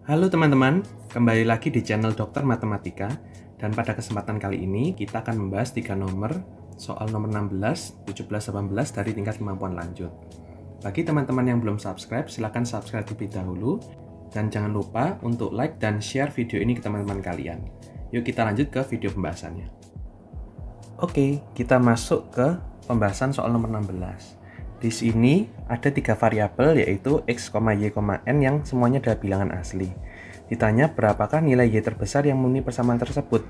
Halo teman-teman, kembali lagi di channel Dokter Matematika. Dan pada kesempatan kali ini kita akan membahas 3 nomor soal nomor 16, 17, 18 dari tingkat kemampuan lanjut. Bagi teman-teman yang belum subscribe, silahkan subscribe terlebih dahulu. Dan jangan lupa untuk like dan share video ini ke teman-teman kalian. Yuk kita lanjut ke video pembahasannya. Oke, kita masuk ke pembahasan soal nomor 16. Di sini ada 3 variabel yaitu x, y, n yang semuanya adalah bilangan asli. Ditanya berapakah nilai y terbesar yang memenuhi persamaan tersebut.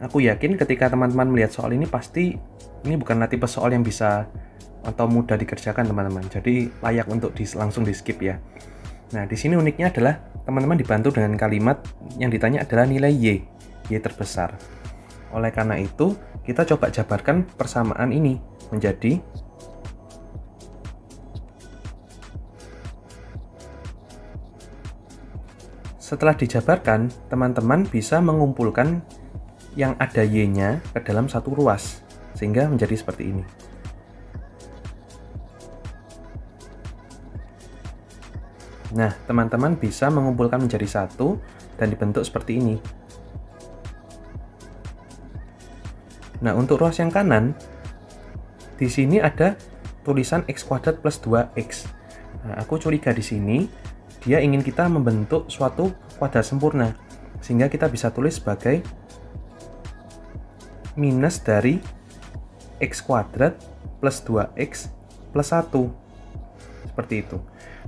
Aku yakin ketika teman-teman melihat soal ini pasti ini bukanlah tipe soal yang bisa atau mudah dikerjakan teman-teman. Jadi layak untuk langsung di skip ya. Nah, di sini uniknya adalah teman-teman dibantu dengan kalimat yang ditanya adalah nilai y terbesar. Oleh karena itu, kita coba jabarkan persamaan ini menjadi setelah dijabarkan, teman-teman bisa mengumpulkan yang ada y-nya ke dalam satu ruas, sehingga menjadi seperti ini. Nah, teman-teman bisa mengumpulkan menjadi satu dan dibentuk seperti ini. Nah, untuk ruas yang kanan, di sini ada tulisan x kuadrat plus 2x. Nah, aku curiga di sini dia ingin kita membentuk suatu kuadrat sempurna, sehingga kita bisa tulis sebagai minus dari x kuadrat plus 2x plus 1. Seperti itu.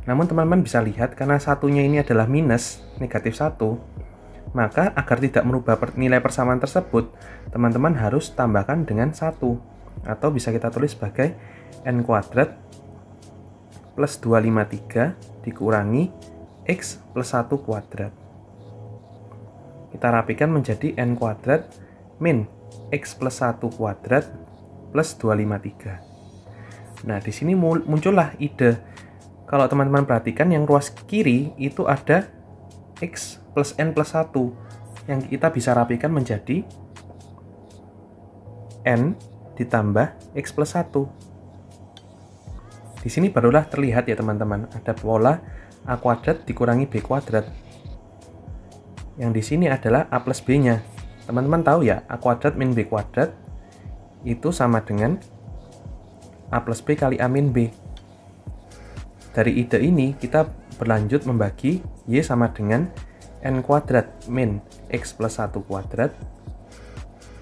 Namun teman-teman bisa lihat, karena satunya ini adalah minus, negatif 1, maka agar tidak merubah nilai persamaan tersebut, teman-teman harus tambahkan dengan 1. Atau bisa kita tulis sebagai n kuadrat plus 253 dikurangi x plus 1 kuadrat. Kita rapikan menjadi n kuadrat min x plus 1 kuadrat plus 253. Nah, di sini muncullah ide. Kalau teman-teman perhatikan, yang ruas kiri itu ada x plus n plus 1 yang kita bisa rapikan menjadi n ditambah x plus 1. Di sini barulah terlihat ya teman-teman, ada pola a kuadrat dikurangi b kuadrat. Yang di sini adalah a plus b-nya. Teman-teman tahu ya, a kuadrat min b kuadrat itu sama dengan a plus b kali a min b. Dari ide ini kita berlanjut membagi y sama dengan n kuadrat min x plus 1 kuadrat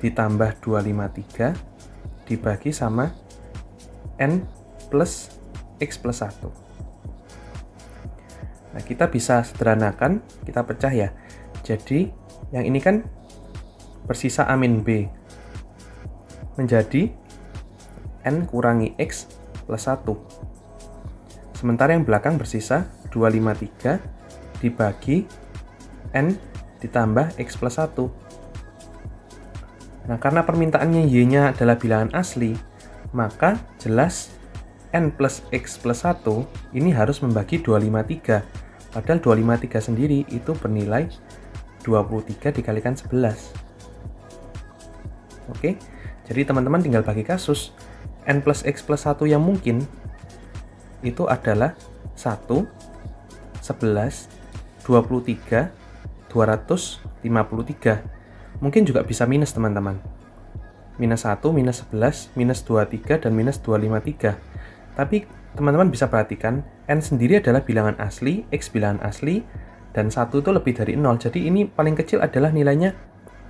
ditambah 253 dibagi sama n plus x plus 1. Nah, kita bisa sederhanakan, kita pecah ya. Jadi, yang ini kan bersisa a min b menjadi n kurangi x plus 1. Sementara yang belakang bersisa 253 dibagi n ditambah x plus 1. Nah, karena permintaannya y-nya adalah bilangan asli, maka jelas n plus x plus 1 ini harus membagi 253. Padahal 253 sendiri itu bernilai 23 dikalikan 11. Oke, jadi teman-teman tinggal bagi kasus. N plus x plus 1 yang mungkin itu adalah 1, 11, 23, 253. Mungkin juga bisa minus teman-teman. Minus 1, minus 11, minus 23, dan minus 253. Tapi teman-teman bisa perhatikan, n sendiri adalah bilangan asli, x bilangan asli, dan 1 itu lebih dari 0. Jadi ini paling kecil adalah nilainya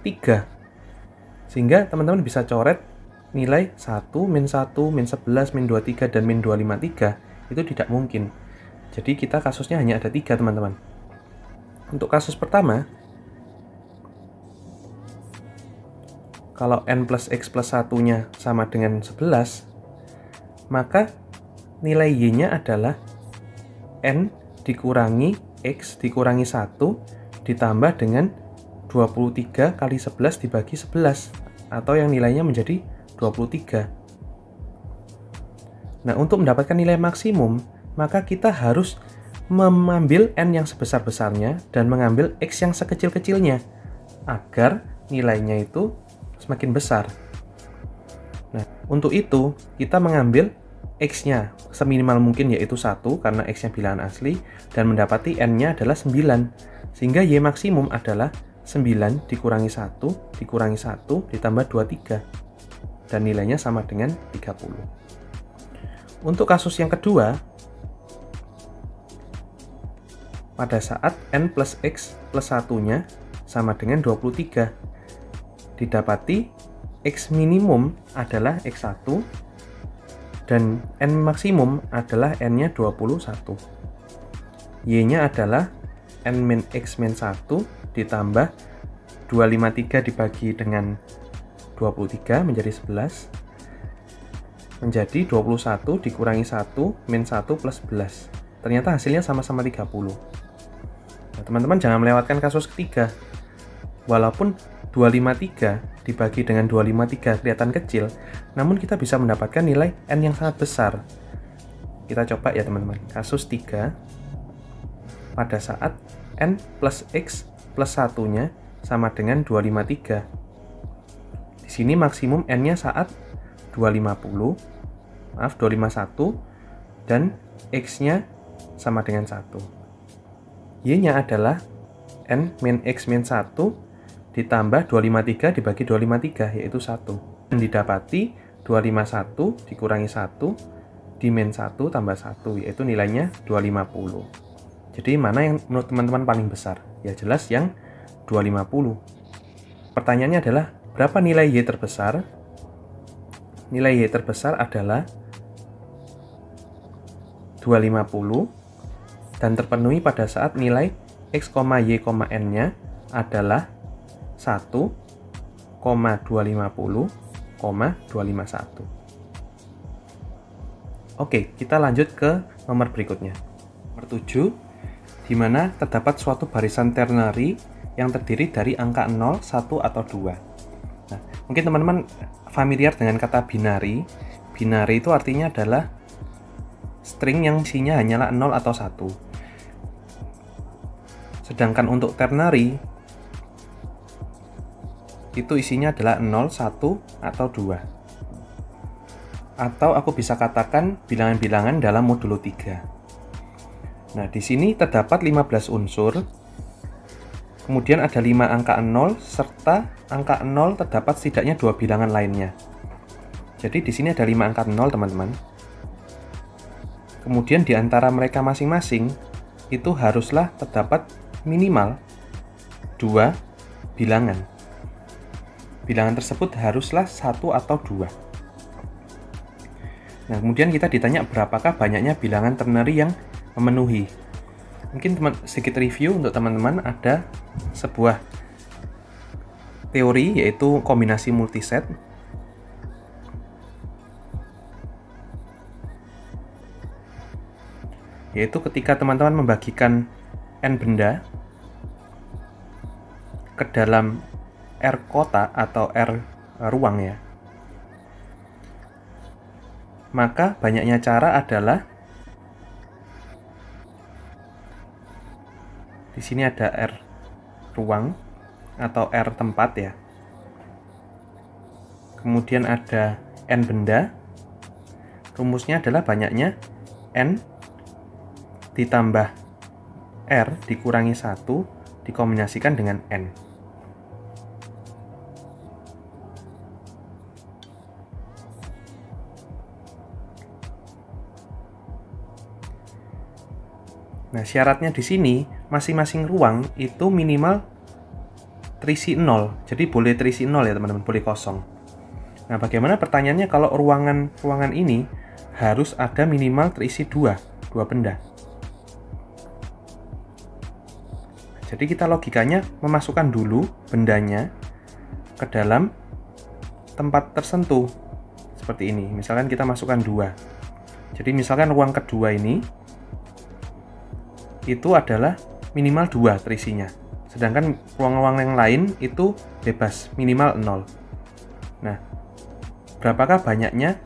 3. Sehingga teman-teman bisa coret nilai 1, min 1, min 11, min 23, dan min 253 itu tidak mungkin. Jadi kita kasusnya hanya ada 3 teman-teman. Untuk kasus pertama, kalau n plus x plus 1-nya sama dengan 11, maka nilai y-nya adalah n dikurangi x dikurangi 1 ditambah dengan 23 kali 11 dibagi 11, atau yang nilainya menjadi 23. Nah, untuk mendapatkan nilai maksimum, maka kita harus mengambil n yang sebesar-besarnya dan mengambil x yang sekecil-kecilnya agar nilainya itu semakin besar. Nah, untuk itu kita mengambil X-nya seminimal mungkin yaitu 1 karena X-nya bilangan asli dan mendapati N-nya adalah 9. Sehingga Y maksimum adalah 9 dikurangi 1 dikurangi 1 ditambah 23. Dan nilainya sama dengan 30. Untuk kasus yang kedua, pada saat N plus X plus 1-nya sama dengan 23, didapati X minimum adalah X1 dan N maksimum adalah N-nya 21. Y-nya adalah N min X min 1 ditambah 253 dibagi dengan 23 menjadi 11 menjadi 21 dikurangi 1 min 1 plus 11. Ternyata hasilnya sama-sama 30. Nah, teman-teman jangan melewatkan kasus ketiga. Walaupun 253 dibagi dengan 253 kelihatan kecil, namun kita bisa mendapatkan nilai N yang sangat besar. Kita coba ya teman-teman. Kasus 3, pada saat N plus X plus 1-nya sama dengan 253. Di sini maksimum N-nya saat 251 dan X-nya sama dengan 1. Y-nya adalah N min X min 1 ditambah 253 dibagi 253, yaitu 1. Dan didapati 251 dikurangi 1 di min 1 tambah 1, yaitu nilainya 250. Jadi mana yang menurut teman-teman paling besar? Ya jelas yang 250. Pertanyaannya adalah, berapa nilai Y terbesar? Nilai Y terbesar adalah 250 dan terpenuhi pada saat nilai X, Y, N-nya adalah 1,250,251. Oke, kita lanjut ke nomor berikutnya. Nomor 7, di mana terdapat suatu barisan ternary yang terdiri dari angka 0, 1, atau 2. Nah, mungkin teman-teman familiar dengan kata binary. Binary itu artinya adalah string yang isinya hanyalah 0 atau 1. Sedangkan untuk ternary itu isinya adalah 0, 1, atau 2. Atau aku bisa katakan bilangan-bilangan dalam modulo 3. Nah, di sini terdapat 15 unsur. Kemudian ada 5 angka 0 serta angka 0 terdapat setidaknya 2 bilangan lainnya. Jadi di sini ada 5 angka 0, teman-teman. Kemudian di antara mereka masing-masing itu haruslah terdapat minimal 2 bilangan. Bilangan tersebut haruslah 1 atau 2. Nah, kemudian kita ditanya berapakah banyaknya bilangan ternary yang memenuhi. Mungkin sedikit review untuk teman-teman, ada sebuah teori yaitu kombinasi multiset. Yaitu ketika teman-teman membagikan N benda ke dalam R kotak atau R ruang ya. Maka banyaknya cara adalah di sini ada R ruang atau R tempat ya. Kemudian ada N benda. Rumusnya adalah banyaknya N ditambah R dikurangi 1 dikombinasikan dengan N. Nah, syaratnya di sini masing-masing ruang itu minimal terisi 0. Jadi boleh terisi 0 ya, teman-teman, boleh kosong. Nah, bagaimana pertanyaannya kalau ruangan ini harus ada minimal terisi 2 benda. Jadi kita logikanya memasukkan dulu bendanya ke dalam tempat tersentuh. Seperti ini. Misalkan kita masukkan 2. Jadi misalkan ruang kedua ini itu adalah minimal 2 terisinya. Sedangkan ruang-ruang yang lain itu bebas, minimal 0. Nah, berapakah banyaknya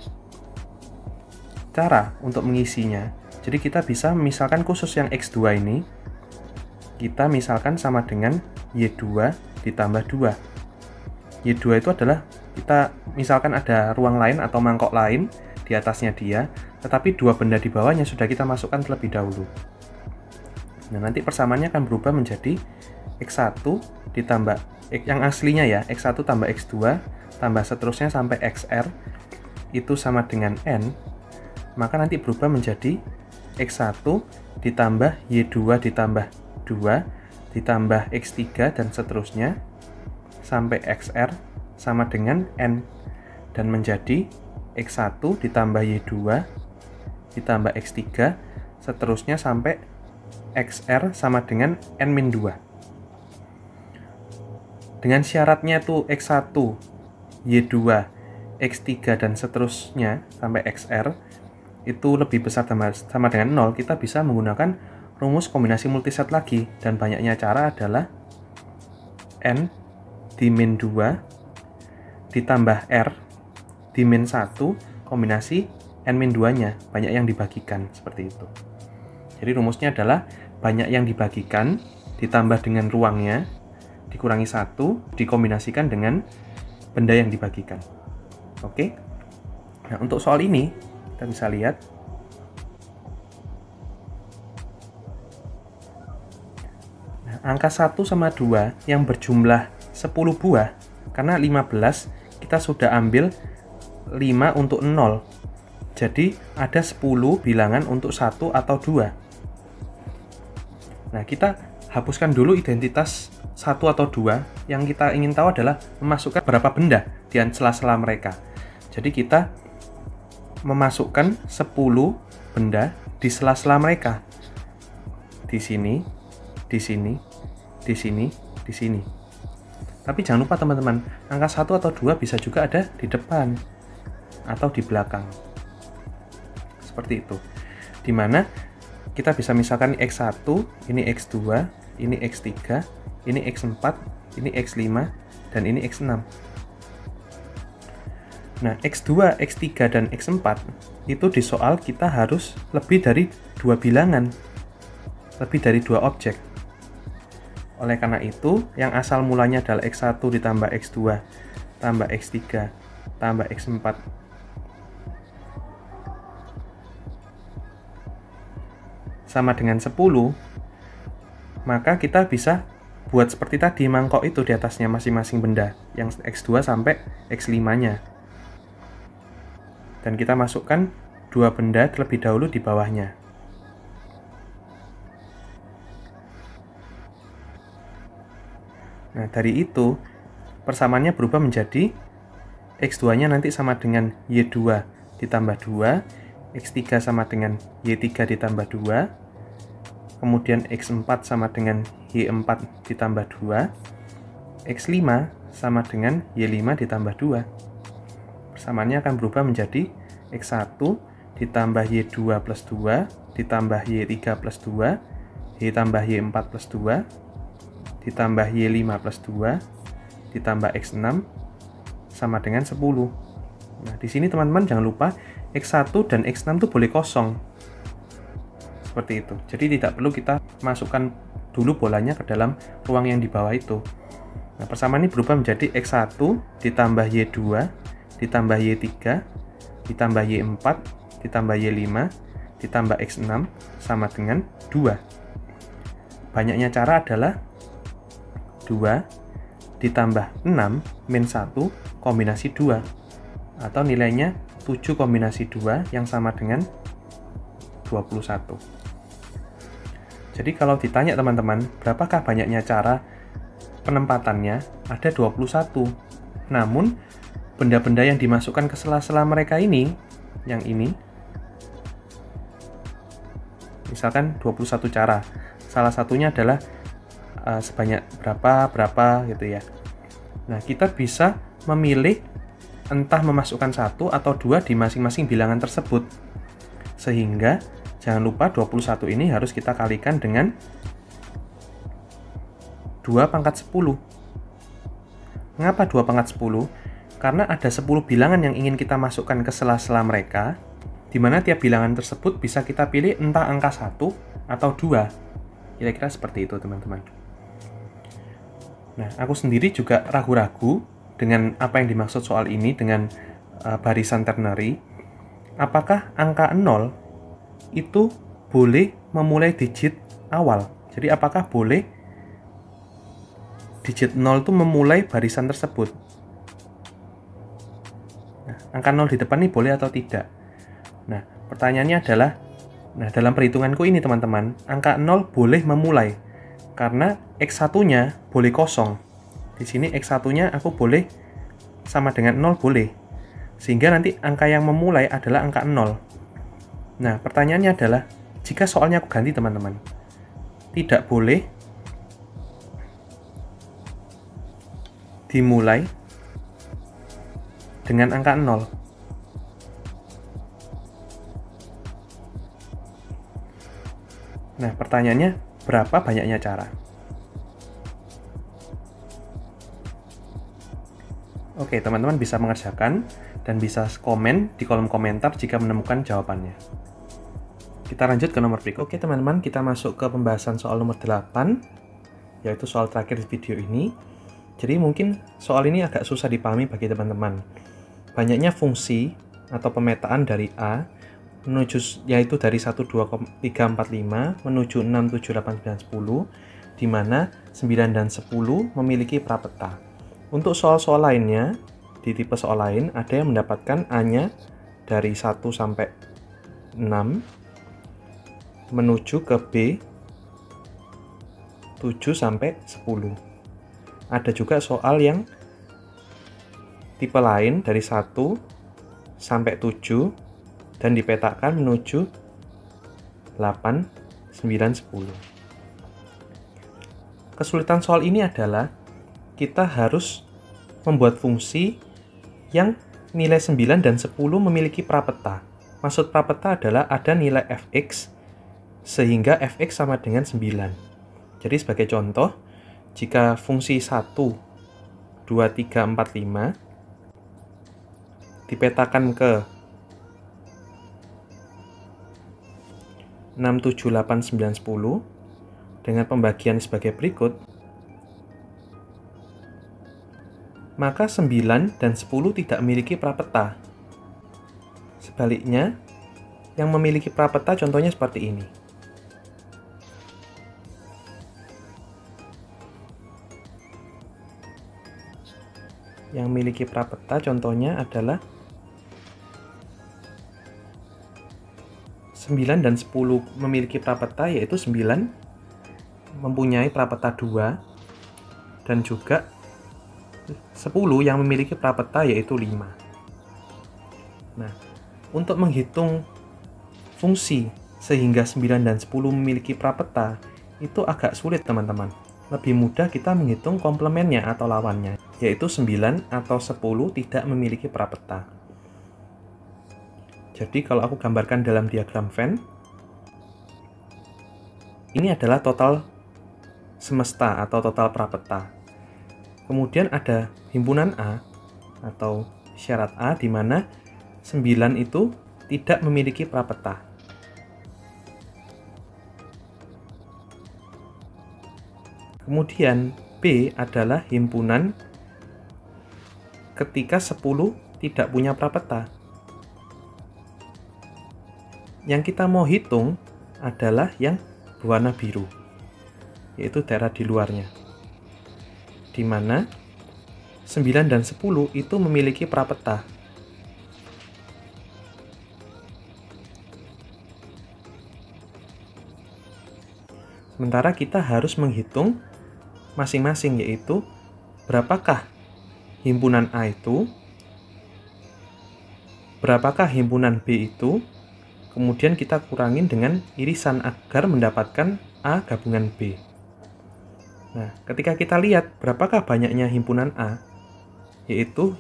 cara untuk mengisinya? Jadi kita bisa misalkan khusus yang X2 ini, kita misalkan sama dengan Y2 ditambah 2. Y2 itu adalah kita misalkan ada ruang lain atau mangkok lain di atasnya dia, tetapi 2 benda di bawahnya sudah kita masukkan terlebih dahulu. Nah, nanti persamaannya akan berubah menjadi X1 ditambah yang aslinya ya, X1 tambah X2 tambah seterusnya sampai XR itu sama dengan N, maka nanti berubah menjadi X1 ditambah Y2 ditambah 2 ditambah X3 dan seterusnya sampai XR sama dengan N, dan menjadi X1 ditambah Y2 ditambah X3 seterusnya sampai XR sama dengan N-2. Dengan syaratnya tuh X1, Y2, X3 dan seterusnya sampai XR itu lebih besar sama dengan 0, kita bisa menggunakan rumus kombinasi multiset lagi, dan banyaknya cara adalah N di min 2 ditambah R di min 1 kombinasi N-2 nya, banyak yang dibagikan, seperti itu. Jadi rumusnya adalah banyak yang dibagikan ditambah dengan ruangnya dikurangi 1 dikombinasikan dengan benda yang dibagikan. Oke. Nah, untuk soal ini kita bisa lihat angka 1 sama 2 yang berjumlah 10 buah, karena 15 kita sudah ambil 5 untuk 0. Jadi ada 10 bilangan untuk 1 atau 2. Nah, kita hapuskan dulu identitas 1 atau 2. Yang kita ingin tahu adalah memasukkan berapa benda di sela-sela mereka. Jadi kita memasukkan 10 benda di sela-sela mereka. Di sini, di sini, di sini, di sini. Tapi jangan lupa teman-teman, angka 1 atau 2 bisa juga ada di depan atau di belakang. Seperti itu. Dimana kita bisa misalkan X1, ini X2, ini X3, ini X4, ini X5, dan ini X6. Nah, X2, X3, dan X4 itu di soal kita harus lebih dari 2 bilangan, lebih dari 2 objek. Oleh karena itu, yang asal mulanya adalah X1 ditambah X2, tambah X3, tambah X4, sama dengan 10, maka kita bisa buat seperti tadi, mangkok itu di atasnya masing-masing benda, yang X2 sampai X5-nya. Dan kita masukkan 2 benda terlebih dahulu di bawahnya. Nah, dari itu, persamaannya berubah menjadi X2-nya nanti sama dengan Y2 ditambah 2, X3 sama dengan Y3 ditambah 2, kemudian X4 sama dengan Y4 ditambah 2, X5 sama dengan Y5 ditambah 2. Persamaannya akan berubah menjadi X1 ditambah Y2 plus 2, ditambah Y3 plus 2, ditambah Y4 plus 2, ditambah Y5 plus 2, ditambah X6 sama dengan 10. Nah, di sini teman-teman jangan lupa X1 dan X6 itu boleh kosong. Seperti itu. Jadi tidak perlu kita masukkan dulu bolanya ke dalam ruang yang di bawah itu. Nah, persamaan ini berubah menjadi X1 ditambah Y2 ditambah Y3 ditambah Y4 ditambah Y5 ditambah X6 sama dengan 2. Banyaknya cara adalah 2 ditambah 6 min 1 kombinasi 2, atau nilainya 7 kombinasi 2 yang sama dengan 21. Jadi kalau ditanya teman-teman, berapakah banyaknya cara penempatannya? Ada 21. Namun, benda-benda yang dimasukkan ke sela-sela mereka ini, yang ini, misalkan 21 cara. Salah satunya adalah sebanyak berapa gitu ya. Nah, kita bisa memilih entah memasukkan 1 atau 2 di masing-masing bilangan tersebut. Sehingga jangan lupa 21 ini harus kita kalikan dengan 2 pangkat 10. Mengapa 2 pangkat 10? Karena ada 10 bilangan yang ingin kita masukkan ke sela-sela mereka, di mana tiap bilangan tersebut bisa kita pilih entah angka 1 atau 2. Kira-kira seperti itu, teman-teman. Nah, aku sendiri juga ragu-ragu dengan apa yang dimaksud soal ini dengan barisan ternary. Apakah angka 0 itu boleh memulai digit awal? Jadi apakah boleh digit 0 itu memulai barisan tersebut? Nah, angka 0 di depan ini boleh atau tidak? Nah, pertanyaannya adalah, nah dalam perhitunganku ini teman-teman, angka 0 boleh memulai karena X1-nya boleh kosong. Di sini X1-nya aku boleh sama dengan 0 boleh. Sehingga nanti angka yang memulai adalah angka 0. Nah, pertanyaannya adalah, jika soalnya aku ganti teman-teman, tidak boleh dimulai dengan angka 0. Nah, pertanyaannya, berapa banyaknya cara? Oke, teman-teman bisa mengerjakan dan bisa komen di kolom komentar jika menemukan jawabannya. Kita lanjut ke nomor berikut. Oke, teman-teman, kita masuk ke pembahasan soal nomor 8, yaitu soal terakhir di video ini. Jadi mungkin soal ini agak susah dipahami bagi teman-teman. Banyaknya fungsi atau pemetaan dari A menuju, yaitu dari 1, 2, 3, 4, 5 menuju 6, 7, 8, 9, 10, di mana 9 dan 10 memiliki prapeta. Untuk soal-soal lainnya, di tipe soal lain, ada yang mendapatkan A-nya dari 1 sampai 6 menuju ke B 7 sampai 10. Ada juga soal yang tipe lain dari 1 sampai 7 dan dipetakan menuju 8, 9, 10. Kesulitan soal ini adalah kita harus membuat fungsi yang nilai 9 dan 10 memiliki prapeta. Maksud prapeta adalah ada nilai fx sehingga fx sama dengan 9. Jadi sebagai contoh, jika fungsi 1, 2, 3, 4, 5 dipetakan ke 6, 7, 8, 9, 10 dengan pembagian sebagai berikut, maka 9 dan 10 tidak memiliki prapeta. Sebaliknya, yang memiliki prapeta contohnya seperti ini. Yang memiliki prapeta contohnya adalah 9 dan 10 memiliki prapeta, yaitu 9 mempunyai prapeta 2 dan juga 10 yang memiliki prapeta yaitu 5. Nah, untuk menghitung fungsi sehingga 9 dan 10 memiliki prapeta itu agak sulit teman-teman. Lebih mudah kita menghitung komplemennya atau lawannya, yaitu 9 atau 10 tidak memiliki prapeta. Jadi kalau aku gambarkan dalam diagram Venn, ini adalah total semesta atau total prapeta. Kemudian ada himpunan A atau syarat A di mana 9 itu tidak memiliki prapeta. Kemudian B adalah himpunan ketika 10 tidak punya prapeta. Yang kita mau hitung adalah yang berwarna biru, yaitu daerah di luarnya, di mana 9 dan 10 itu memiliki prapeta. Sementara kita harus menghitung masing-masing, yaitu berapakah himpunan A itu, berapakah himpunan B itu, kemudian kita kurangin dengan irisan agar mendapatkan A gabungan B. Nah, ketika kita lihat berapakah banyaknya himpunan A, yaitu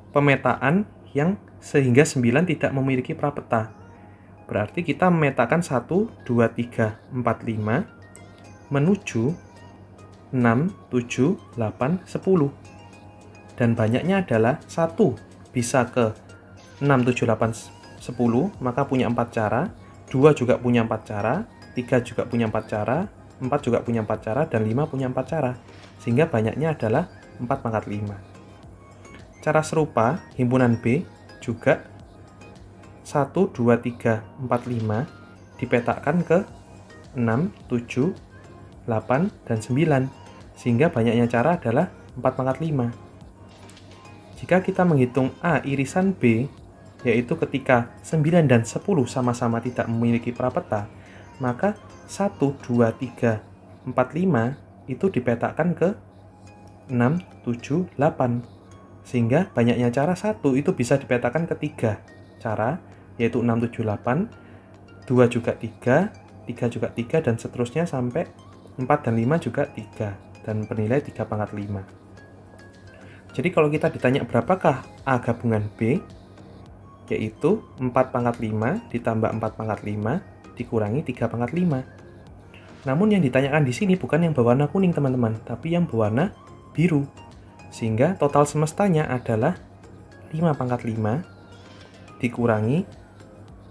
pemetaan yang sehingga 9 tidak memiliki prapeta. Berarti kita memetakan 1, 2, 3, 4, 5 menuju 6, 7, 8, 10. Dan banyaknya adalah 1 bisa ke 6, 7, 8, 10, maka punya 4 cara, 2 juga punya 4 cara, 3 juga punya 4 cara, 4 juga punya 4 cara, dan 5 punya 4 cara. Sehingga banyaknya adalah 4 pangkat 5. Cara serupa, himpunan B juga 1, 2, 3, 4, 5 dipetakan ke 6, 7, 8, dan 9. Sehingga banyaknya cara adalah 4 pangkat 5. Jika kita menghitung A irisan B, yaitu ketika 9 dan 10 sama-sama tidak memiliki prapeta, maka 1, 2, 3, 4, 5 itu dipetakan ke 6, 7, 8. Sehingga banyaknya cara 1 itu bisa dipetakan ke 3 cara, yaitu 6, 7, 8, 2 juga 3, 3 juga 3, dan seterusnya sampai 4 dan 5 juga 3, dan bernilai 3 pangkat 5. Jadi kalau kita ditanya berapakah A gabungan B, yaitu 4 pangkat 5 ditambah 4 pangkat 5 dikurangi 3 pangkat 5. Namun yang ditanyakan di sini bukan yang berwarna kuning teman-teman, tapi yang berwarna biru. Sehingga total semestanya adalah 5 pangkat 5 dikurangi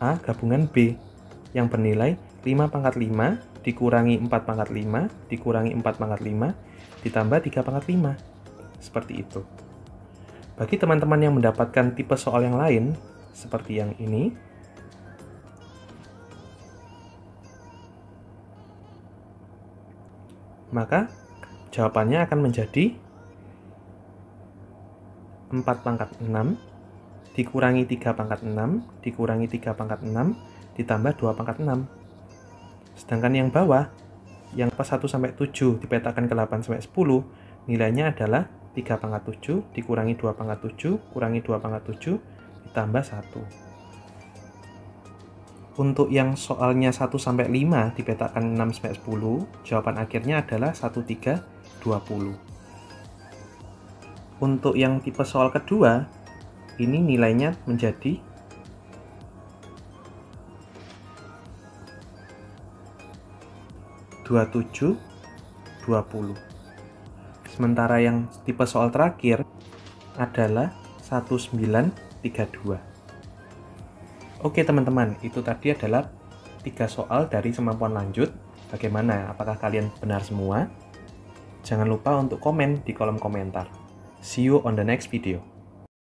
A gabungan B, yang bernilai 5 pangkat 5 dikurangi 4 pangkat 5 dikurangi 4 pangkat 5 ditambah 3 pangkat 5. Seperti itu. Bagi teman-teman yang mendapatkan tipe soal yang lain, seperti yang ini, maka jawabannya akan menjadi 4 pangkat 6 dikurangi 3 pangkat 6 dikurangi 3 pangkat 6 ditambah 2 pangkat 6. Sedangkan yang bawah, yang pas 1 sampai 7 dipetakan ke 8 sampai 10, nilainya adalah 3 pangkat 7 dikurangi 2 pangkat 7 kurangi 2 pangkat 7 ditambah 1. Untuk yang soalnya 1 sampai 5 dipetakan 6 sampai 10, jawaban akhirnya adalah 1, 3, 20. Untuk yang tipe soal kedua, ini nilainya menjadi 27, 20. Sementara yang tipe soal terakhir adalah 1932. Oke teman-teman, itu tadi adalah 3 soal dari semampuan lanjut. Bagaimana? Apakah kalian benar semua? Jangan lupa untuk komen di kolom komentar. See you on the next video.